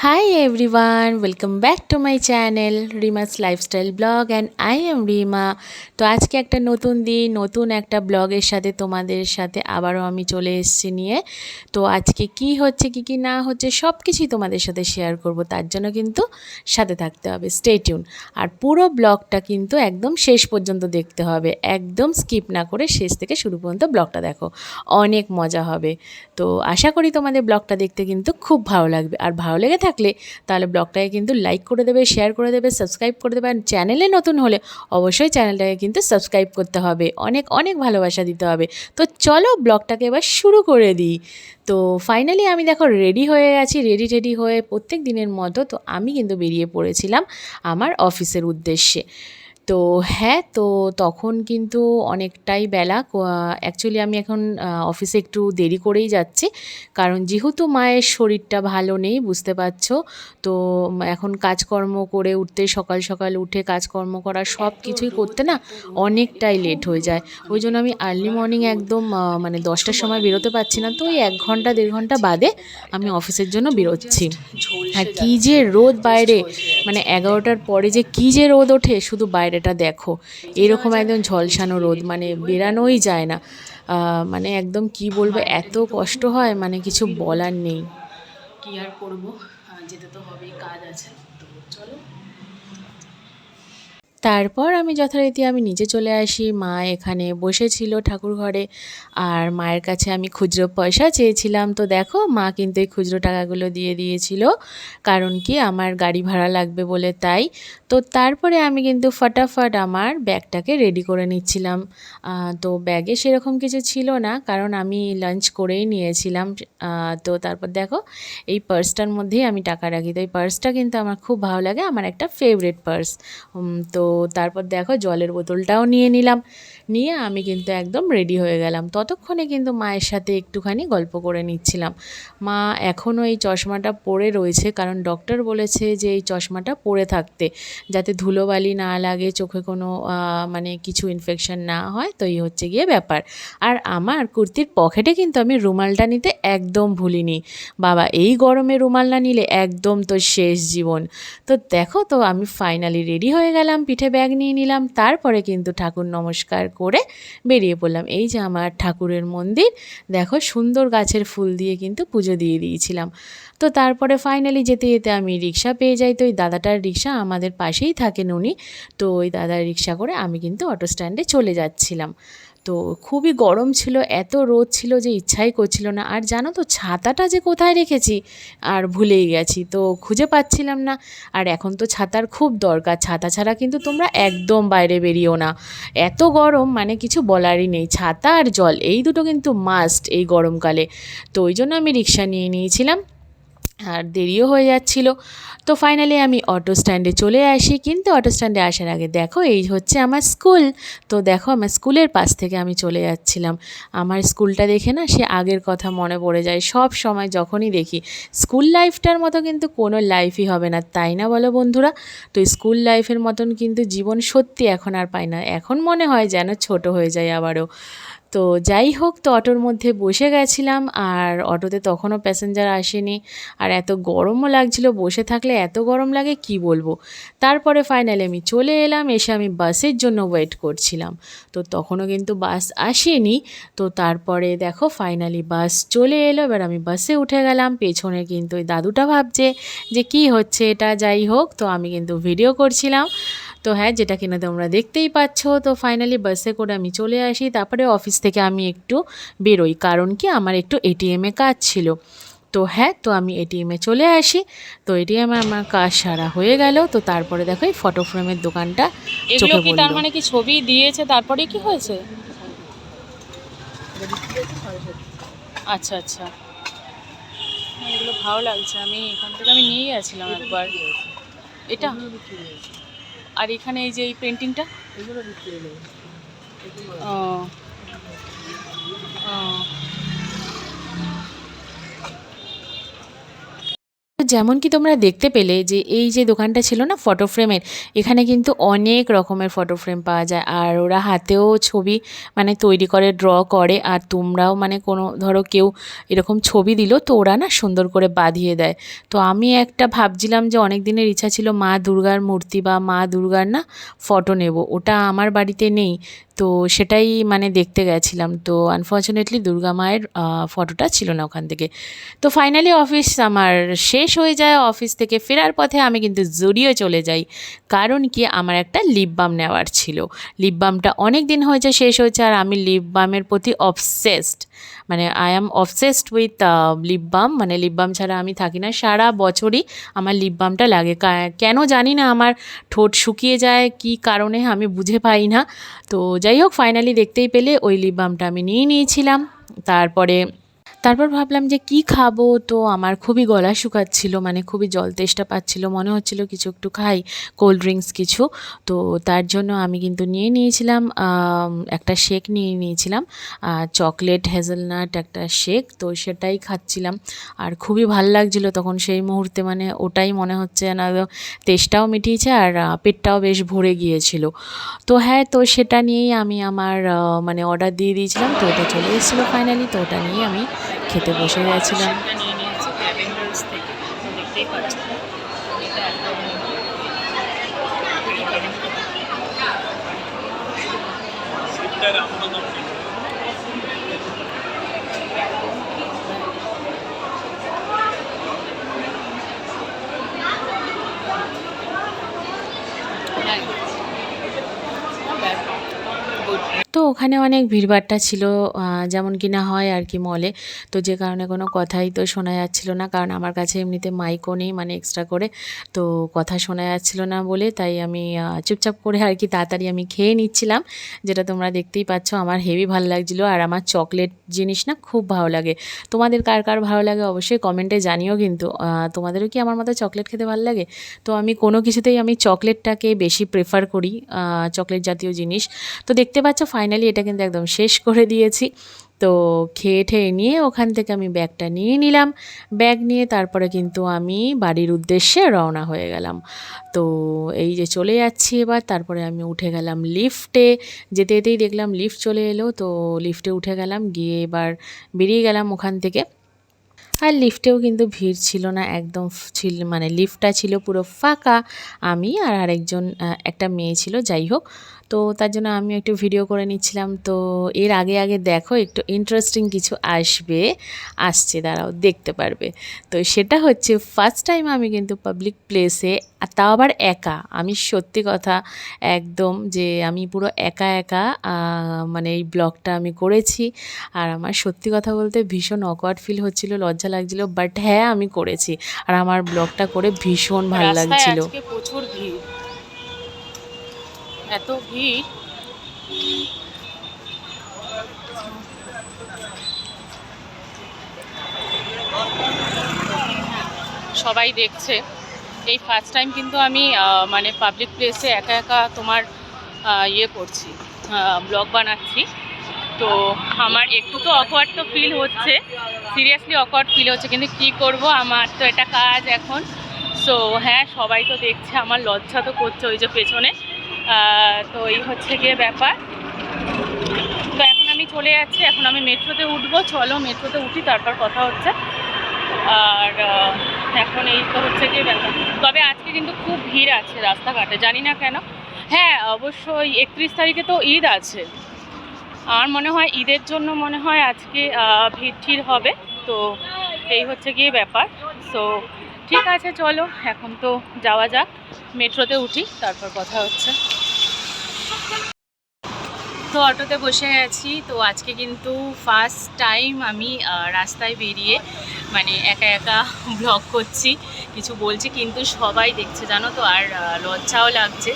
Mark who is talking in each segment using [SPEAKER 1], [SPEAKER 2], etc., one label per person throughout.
[SPEAKER 1] Hi everyone, welcome back to my channel Rima's Lifestyle Blog and I am Rima। তো আজকে একটা নতুন দিন নতুন একটা ব্লগের সাথে তোমাদের সাথে আবারও আমি চলে এসেছি নিয়ে। তো আজকে কি হচ্ছে কি না হচ্ছে সব কিছুই তোমাদের সাথে শেয়ার করব, তার জন্য কিন্তু সাথে থাকতে হবে, স্টে টিউন। আর পুরো ব্লগটা কিন্তু একদম শেষ পর্যন্ত দেখতে হবে, একদম স্কিপ না করে শেষ থেকে শুরু পর্যন্ত ব্লগটা দেখো, অনেক মজা হবে। তো আশা করি তোমাদের ব্লগটা দেখতে কিন্তু খুব ভালো লাগবে। আর ভালো লেগে থাকলে তাহলে ব্লগটাকে কিন্তু লাইক করে দেবে, শেয়ার করে দেবে, সাবস্ক্রাইব করে দেবে। আর চ্যানেলে নতুন হলে অবশ্যই চ্যানেলটাকে কিন্তু সাবস্ক্রাইব করতে হবে, অনেক অনেক ভালোবাসা দিতে হবে। তো চলো ব্লগটাকে এবার শুরু করে দিই। তো ফাইনালি আমি দেখো রেডি হয়ে গেছি, রেডি হয়ে প্রত্যেক দিনের মতো তো আমি কিন্তু বেরিয়ে পড়েছিলাম আমার অফিসের উদ্দেশ্যে। তো হ্যাঁ, তো তখন কিন্তু অনেকটাই বেলা। অ্যাকচুয়ালি আমি এখন অফিসে একটু দেরি করেই যাচ্ছি, কারণ যেহেতু মায়ের শরীরটা ভালো নেই, বুঝতে পারছো। তো এখন কাজকর্ম করে উঠতে, সকাল সকাল উঠে কাজকর্ম করা সব কিছুই করতে না অনেকটাই লেট হয়ে যায়। ওই জন্য আমি আর্লি মর্নিং একদম মানে 10টার সময় বেরোতে পারছি না। তো ওই 1 ঘন্টা 1.5 ঘন্টা বাদে আমি অফিসের জন্য বেরোচ্ছি। আর কী যে রোদ বাইরে, মানে 11টার পরে যে কী যে রোদ ওঠে, শুধু বাইরেটা দেখো, এরকম একদম ঝলসানো রোদ, মানে বেরানোই যায় না। মানে একদম কি বলবো, এত কষ্ট হয়, মানে কিছু বলার নেই। কি আর করবো, যেতে তো হবেই, কাজ আছে। তো চলো। তারপর আমি যথারীতি আমি নিচে চলে আসি। মা এখানে বসেছিল ঠাকুর ঘরে, আর মায়ের কাছে আমি খুচরো পয়সা চেয়েছিলাম। তো দেখো মা কিন্তু এই খুচরো টাকাগুলো দিয়ে দিয়েছিল, কারণ কি আমার গাড়ি ভাড়া লাগবে বলে, তাই। তো তারপরে আমি কিন্তু ফটাফট আমার ব্যাগটাকে রেডি করে নিচ্ছিলাম। তো ব্যাগে সেরকম কিছু ছিল না, কারণ আমি লাঞ্চ করেই নিয়েছিলাম। তো তারপর দেখো এই পার্সটার মধ্যেই আমি টাকা রাখি। তো এই পার্সটা কিন্তু আমার খুব ভালো লাগে, আমার একটা ফেভারিট পার্স। তো তারপর দেখো জলের বোতলটাও নিয়ে নিলাম, নিয়ে আমি কিন্তু একদম রেডি হয়ে গেলাম। ততক্ষণে কিন্তু মায়ের সাথে একটুখানি গল্প করে নিচ্ছিলাম। মা এখনও এই চশমাটা পরে রয়েছে, কারণ ডক্টর বলেছে যে এই চশমাটা পরে থাকতে, যাতে ধুলোবালি না লাগে, চোখে কোনো মানে কিছু ইনফেকশন না হয়। তো এই হচ্ছে গিয়ে ব্যাপার। আর আমার কুর্তির পকেটে কিন্তু আমি রুমালটা নিতে একদম ভুলিনি। বাবা, এই গরমে রুমাল না নিলে একদম তো শেষ জীবন। তো দেখো, তো আমি ফাইনালি রেডি হয়ে গেলাম, পিঠে ব্যাগ নিয়ে নিলাম, তারপরে কিন্তু ঠাকুর নমস্কার করে বেরিয়ে পড়লাম। এই যে আমার ঠাকুরের মন্দির, দেখো সুন্দর গাছের ফুল দিয়ে কিন্তু পুজো দিয়ে দিয়েছিলাম। তো তারপরে ফাইনালি যেতে যেতে আমি রিক্সা পেয়ে যাই। তো ওই দাদাটার রিক্সা আমাদের পাশেই থাকেন উনি। তো ওই দাদার রিক্সা করে আমি কিন্তু অটো স্ট্যান্ডে চলে যাচ্ছিলাম। তো খুবই গরম ছিল, এত রোদ ছিল যে ইচ্ছাই করছিল না। আর জানো তো ছাতাটা যে কোথায় রেখেছি আর ভুলেই গেছি, তো খুঁজে পাচ্ছিলাম না। আর এখন তো ছাতার খুব দরকার, ছাতা ছাড়া কিন্তু তোমরা একদম বাইরে বেরিও না, এত গরম, মানে কিছু বলারই নেই। ছাতা আর জল এই দুটো কিন্তু মাস্ট এই গরমকালে। তো ওই জন্য আমি রিক্সা নিয়ে নিয়েছিলাম, আর দেরিও হয়ে যাচ্ছিল। তো ফাইনালি আমি অটো স্ট্যান্ডে চলে আসি, কিন্তু অটো স্ট্যান্ডে আসার আগে দেখো এই হচ্ছে আমার স্কুল। তো দেখো আমার স্কুলের পাশ থেকে আমি চলে যাচ্ছিলাম। আমার স্কুলটা দেখে না সে আগের কথা মনে পড়ে যায় সব সময়, যখনই দেখি। স্কুল লাইফটার মতো কিন্তু কোনো লাইফই হবে না, তাই না বলো বন্ধুরা? তো স্কুল লাইফের মতন কিন্তু জীবন সত্যি এখন আর পাই না, এখন মনে হয় যেন ছোট হয়ে যায় আবারও। তো যাই হোক, তো অটোর মধ্যে বসে গেছিলাম, আর অটোতে তখনও প্যাসেঞ্জার আসেনি। আর এত গরমও লাগছিল, বসে থাকলে এত গরম লাগে কি বলবো। তারপরে ফাইনালি আমি চলে এলাম, এসে আমি বাসের জন্য ওয়েট করছিলাম। তো তখনও কিন্তু বাস আসেনি। তো তারপরে দেখো ফাইনালি বাস চলে এলো, এবার আমি বাসে উঠে গেলাম। পেছনে কিন্তু ওই দাদুটা ভাবছে যে কি হচ্ছে এটা। যাই হোক, তো আমি কিন্তু ভিডিও করছিলাম। তো হ্যাঁ, যেটা কিনা তোমরা দেখতেই পাচ্ছ। তো ফাইনালি বাসে করে আমি চলে আসি। তারপরে অফিস থেকে আমি একটু বেরোই, কারণ কি আমার একটু এটিএমে কাজ ছিল। তো হ্যাঁ, তো আমি এটিএমে চলে আসি। তো এটিএমে আমার কাজ সারা হয়ে গেল। তো তারপরে দেখো এই ফটো ফ্রেমের দোকানটা
[SPEAKER 2] এগুলো
[SPEAKER 1] চোখে
[SPEAKER 2] কি তার
[SPEAKER 1] পড়লো।
[SPEAKER 2] মানে কি ছবি দিয়েছে তারপরে কি হয়েছে? আচ্ছা আচ্ছা, এগুলো ভালো লাগছে। আমি এখান থেকে আমি নিয়ে গেছিলাম একবার এটা। আর এখানে এই যে এই পেন্টিংটা, ও ও
[SPEAKER 1] যেমন কি তোমরা দেখতে পেলে যে এই যে দোকানটা ছিল না ফটো ফ্রেমের, এখানে কিন্তু অনেক রকমের ফটো ফ্রেম পাওয়া যায়। আর ওরা হাতেও ছবি মানে তৈরি করে, ড্র করে। আর তোমরাও মানে কোনো ধরো কেউ এরকম ছবি দিল তো ওরা না সুন্দর করে বাঁধিয়ে দেয়। তো আমি একটা ভাবছিলাম যে অনেক দিনের ইচ্ছা ছিল মা দুর্গার মূর্তি বা মা দুর্গার না ফটো নেব, ওটা আমার বাড়িতে নেই। তো সেটাই মানে দেখতে গেছিলাম, তো আনফর্চুনেটলি দুর্গা মায়ের ফটোটা ছিল না ওখান থেকে। তো ফাইনালি অফিস আমার শেষ হয়ে যায়, অফিস থেকে ফেরার পথে আমি কিন্তু জুডিও চলে যাই। কারণ কি আমার একটা লিপ বাম নেওয়ার ছিল। লিপ বামটা অনেক দিন হয়েছে শেষ হয়েছে, আর আমি লিপ বামের প্রতি অবসেসড, মানে I am obsessed with lip balm. মানে লিপ বাম ছাড়া আমি থাকি না, সারা বছরই আমার লিপ বামটা লাগে। কেন জানি না আমার ঠোঁট শুকিয়ে যায়, কি কারণে আমি বুঝে পাই না। তো যাই হোক, ফাইনালি দেখতেই পেলে ওই লিপ বামটা আমি নিয়ে নিয়েছিলাম। তারপর ভাবলাম যে কি খাবো, তো আমার খুবই গলা শুকাচ্ছিল, মানে খুবই জল তেষ্টা পাচ্ছিল, মনে হচ্ছিল কিছু একটু খাই, কোল্ড ড্রিঙ্কস কিছু। তো তার জন্য আমি কিন্তু নিয়ে নিয়েছিলাম একটা শেক নিয়ে নিয়েছিলাম, চকলেট হেজেলনাট একটা শেক। তো সেটাই খাচ্ছিলাম আর খুবই ভাল লাগছিল তখন সেই মুহূর্তে, মানে ওটাই মনে হচ্ছে না তেষ্টাও মিটিয়েছে আর পেটটাও বেশ ভরে গিয়েছিল। তো হ্যাঁ, তো সেটা নিয়েই আমি আমার মানে অর্ডার দিয়ে দিয়েছিলাম। তো ওটা চলে এসেছিলো ফাইনালি, তো ওটা নিয়ে আমি খেতে বসে গেছিলাম।
[SPEAKER 2] সেটা নিয়ে নিয়েছি ক্যাভেন্ডার্স থেকে, তো দেখতেই পাচ্ছ এটা একদম গুড।
[SPEAKER 1] তো ওখানে অনেক ভিড়ভাট্টা ছিল, যেমন কিনা হয় আর কি মলে। তো যে কারণে কোনো কথাই তো শোনা যাচ্ছিল না, কারণ আমার কাছে এমনিতে মাইকও নেই মানে এক্সট্রা করে। তো কথা শোনা যাচ্ছিল না বলে তাই আমি চুপচাপ করে আর কি তাড়াতাড়ি আমি খেয়ে নিচ্ছিলাম, যেটা তোমরা দেখতেই পাচ্ছ। আমার হেভি ভালো লাগছিলো, আর আমার চকলেট জিনিস না খুব ভালো লাগে। তোমাদের কার কার ভালো লাগে অবশ্যই কমেন্টে জানিও, কিন্তু তোমাদেরও কি আমার মতো চকলেট খেতে ভালো লাগে? তো আমি কোনো কিছুতেই আমি চকলেটটাকে বেশি প্রেফার করি, চকলেট জাতীয় জিনিস। তো দেখতে পাচ্ছ ফাইনালি এটা কিন্তু একদম শেষ করে দিয়েছি। তো খেয়ে ঠেয়ে নিয়ে ওখান থেকে আমি ব্যাগটা নিয়ে নিলাম। ব্যাগ নিয়ে তারপরে কিন্তু আমি বাড়ির উদ্দেশ্যে রওনা হয়ে গেলাম। তো এই যে চলে যাচ্ছি এবার, তারপরে আমি উঠে গেলাম লিফটে। যেতে যেতেই দেখলাম লিফট চলে এলো, তো লিফটে উঠে গেলাম, গিয়ে এবার বেরিয়ে গেলাম ওখান থেকে। আর লিফটেও কিন্তু ভিড় ছিল না, একদম ছিল, মানে লিফটটা ছিল পুরো ফাঁকা। আমি আর আরেকজন একটা মেয়ে ছিল, যাই হোক। তো তার জন্য আমি একটু ভিডিও করে নিচ্ছিলাম। তো এর আগে আগে দেখো একটু ইন্টারেস্টিং কিছু আসছে, দাঁড়াও দেখতে পারবে। তো সেটা হচ্ছে ফার্স্ট টাইম আমি কিন্তু পাবলিক প্লেসে, তাও আবার একা, আমি সত্যি কথা একদম যে আমি পুরো একা একা মানে এই ব্লগটা আমি করেছি। আর আমার সত্যি কথা বলতে ভীষণ অকওয়ার্ড ফিল হচ্ছিল, লজ্জা লাগছিল, বাট হ্যাঁ আমি করেছি। আর আমার ব্লগটা করে ভীষণ ভালো
[SPEAKER 2] রাস্তায়
[SPEAKER 1] লাগছিল।
[SPEAKER 2] আজকে প্রচুর ভিড়, এত ভিড়। সবাই দেখছে। এই ফার্স্ট টাইম কিন্তু আমি মানে পাবলিক প্লেসে একা একা তোমার ইয়ে করছি, ব্লগ বানাচ্ছি। তো আমার একটু তো অকওয়ার্ড তো ফিল হচ্ছে, সিরিয়াসলি অকওয়ার্ড ফিল হচ্ছে, কিন্তু কি করব, আমার তো এটা কাজ এখন। সো হ্যাঁ, সবাই তো দেখছে, আমার লজ্জা তো করছে ওই যে পেছনে। তো এই হচ্ছে গিয়ে ব্যাপার। তো এখন আমি চলে যাচ্ছি, এখন আমি মেট্রোতে উঠবো। চলো মেট্রোতে উঠি, তারপর কথা হচ্ছে। আর এখন এই তো হচ্ছে গিয়ে ব্যাপার। তবে আজকে কিন্তু খুব ভিড় আছে রাস্তাঘাটে, জানি না কেন। হ্যাঁ অবশ্যই 31 তারিখে তো ঈদ আছে, আমার মনে হয় ঈদের জন্য মনে হয় আজকে ভিড় ঠিড় হবে। তো এই হচ্ছে গিয়ে ব্যাপার। সো ঠিক আছে, চলো এখন তো যাওয়া যাক, মেট্রোতে উঠি, তারপর কথা হচ্ছে। তো অটোতে বসে গেছি। তো আজকে কিন্তু ফার্স্ট টাইম আমি রাস্তায় বেরিয়ে মানে একা একা ব্লগ করছি, কিছু বলছি, কিন্তু সবাই দেখছে জানো তো, আর লজ্জাও লাগছে।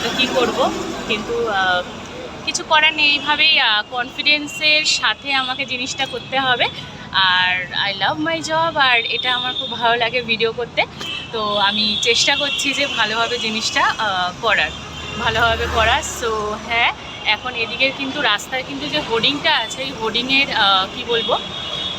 [SPEAKER 2] তো কী করব, কিন্তু কিছু করার নেই, এইভাবেই কনফিডেন্সের সাথে আমাকে জিনিসটা করতে হবে। আর আই লাভ মাই জব, আর এটা আমার খুব ভালো লাগে ভিডিও করতে। তো আমি চেষ্টা করছি যে ভালোভাবে জিনিসটা ভালোভাবে করার। সো হ্যাঁ, এখন এদিকে কিন্তু রাস্তায় কিন্তু যে হোর্ডিংটা আছে, এই হোর্ডিংয়ের কী বলবো,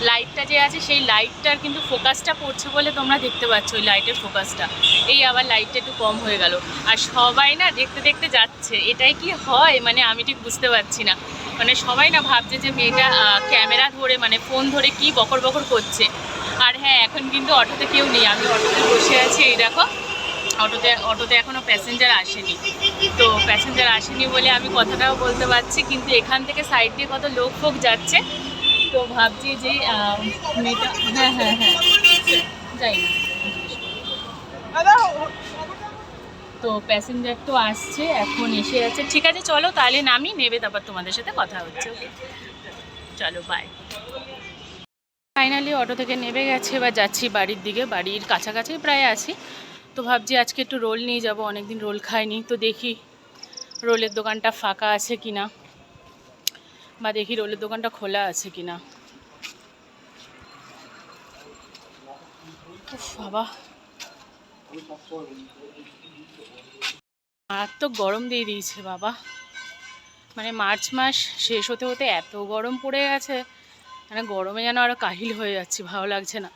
[SPEAKER 2] লাইটটা যে আছে সেই লাইটটার কিন্তু ফোকাসটা পড়ছে বলে তোমরা দেখতে পাচ্ছ ওই লাইটের ফোকাসটা। এই আবার লাইটটা একটু কম হয়ে গেল। আর সবাই না দেখতে দেখতে যাচ্ছে, এটাই কি হয় মানে আমি ঠিক বুঝতে পারছি না। মানে সবাই না ভাবছে যে মেয়েটা ক্যামেরা ধরে মানে ফোন ধরে কি বকর বকর করছে। আর হ্যাঁ, এখন কিন্তু অটোতে কেউ নেই, আমি অটোতে বসে আছি। এই দেখো অটোতে এখনও প্যাসেঞ্জার আসেনি। তো প্যাসেঞ্জার আসেনি বলে আমি কথাটাও বলতে পারছি, কিন্তু এখান থেকে সাইড দিয়ে কত লোক ফোক যাচ্ছে। তো ভাবছি যে মেয়েটা, হ্যাঁ হ্যাঁ হ্যাঁ যাই না। তো প্যাসেঞ্জার তো আসছে, এখন এসে যাচ্ছে। ঠিক আছে চলো তাহলে নামি, নেবে তারপর তোমাদের সাথে কথা হচ্ছে। ওকে চলো বাই। ফাইনালি অটো থেকে নেমে গেছে, বা যাচ্ছি বাড়ির দিকে, বাড়ির কাছাকাছি প্রায় আছি। তো ভাবছি আজকে একটু রোল নিয়ে যাব, অনেকদিন রোল খাইনি। তো দেখি রোলের দোকানটা ফাঁকা আছে কিনা, বা দেখি রোলের দোকানটা খোলা আছে কিনা। বাবা আর তো গরম দিয়ে দিয়েছে বাবা, মানে মার্চ মাস শেষ হতে হতে এত গরম পড়ে গেছে, মানে গরমে যেন আরও কাহিল হয়ে যাচ্ছি, ভালো লাগছে না।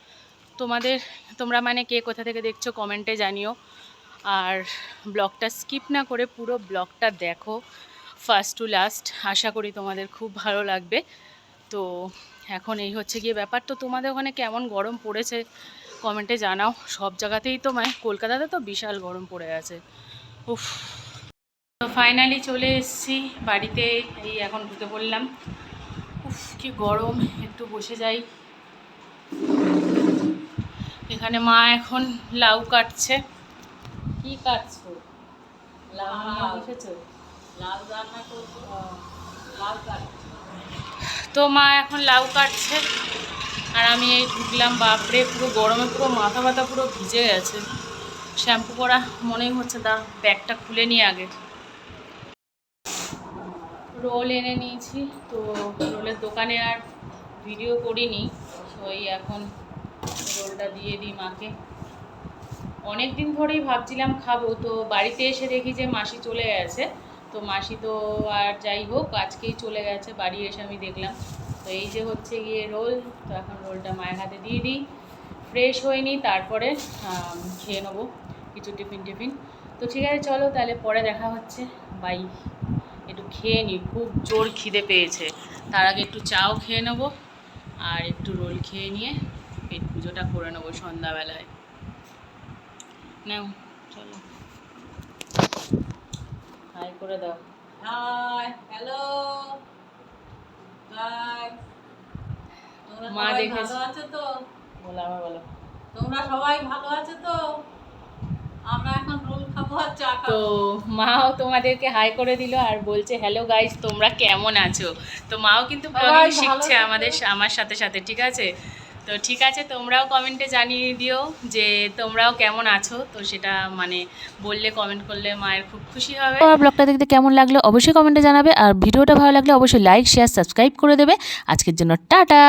[SPEAKER 2] তোমরা মানে কে কোথা থেকে দেখছো কমেন্টে জানিও। আর ব্লগটা স্কিপ না করে পুরো ব্লগটা দেখো ফার্স্ট টু লাস্ট, আশা করি তোমাদের খুব ভালো লাগবে। তো এখন এই হচ্ছে গিয়ে ব্যাপার। তো তোমাদের ওখানে কেমন গরম পড়েছে কমেন্টে জানাও। সব জায়গাতেই তো মানে কলকাতাতে তো বিশাল গরম পড়ে আছে। উফ। তো ফাইনালি চলে এসেছি বাড়িতে, এই এখন ঢুকে পড়লাম। উফ কি গরম, একটু বসে যাই। এখানে মা এখন লাউ কাটছে। কি কাটছো? লাউ নিয়ে বসেছো? লাউ রান্না করবো, লাউ কাটছো। তো মা এখন লাউ কাটছে আর আমি এই ঢুকলাম। বাপরে পুরো গরমে পুরো মাথা ব্যথা পুরো ভিজে গেছে। শ্যাম্পু করা মনেই হচ্ছে, দা ব্যাগটা খুলে নিয়ে আগে। রোল এনে নিয়েছি, তো রোলের দোকানে আর ভিডিও করিনি। তো এই এখন রোলটা দিয়ে দিই মাকে। অনেক দিন ধরেই ভাবছিলাম খাবো, তো বাড়িতে এসে দেখি যে মাসি চলে গেছে। তো মাসি তো আর যাই হোক আজকেই চলে গেছে, বাড়ি এসে আমি দেখলাম। তো এই যে হচ্ছে গিয়ে রোল, তো এখন রোলটা মায়ের হাতে দিয়ে দিই। ফ্রেশ হয়ে নিই, তারপরে খেয়ে নেবো কিছু টিফিন। তো ঠিক আছে চলো তাহলে পরে দেখা হচ্ছে, বাই। একটু খেয়ে নিই, খুব জোর খিদে পেয়েছে। তার আগে একটু চাও খেয়ে নেবো আর একটু রোল খেয়ে নিয়ে পেট পুজোটা করে নেবো সন্ধ্যাবেলায়। নাও চলো, হাই করে দাও।
[SPEAKER 3] Hi, hello, bye. তোমরা
[SPEAKER 2] মা
[SPEAKER 3] সবাই
[SPEAKER 2] দেখেছে।
[SPEAKER 3] ভালো আছো তো?
[SPEAKER 2] বলো, আবার বলো।
[SPEAKER 3] তোমরা সবাই ভালো আছো তো? আমরা এখন রোল খাবো আর চা
[SPEAKER 2] তো
[SPEAKER 3] খাবো।
[SPEAKER 2] মাও তোমাদেরকে হাই করে দিল আর বলছে হ্যালো গাইস, তোমরা কেমন আছো। তো মাও কিন্তু
[SPEAKER 3] সবাই
[SPEAKER 2] ব্লগিং
[SPEAKER 3] ভালো
[SPEAKER 2] শিখছে
[SPEAKER 3] থেকো।
[SPEAKER 2] আমার সাথে সাথে, ঠিক আছে। তো ঠিক আছে, তোমরাও কমেন্টে জানিয়ে দিও যে তোমরাও কেমন আছো। তো সেটা মানে বললে, কমেন্ট করলে মায়ের খুব খুশি হবে।
[SPEAKER 1] আর ব্লগটা দেখতে কেমন লাগলো অবশ্যই কমেন্টে জানাবে, আর ভিডিওটা ভালো লাগলে অবশ্যই লাইক শেয়ার সাবস্ক্রাইব করে দেবে। আজকের জন্য টাটা।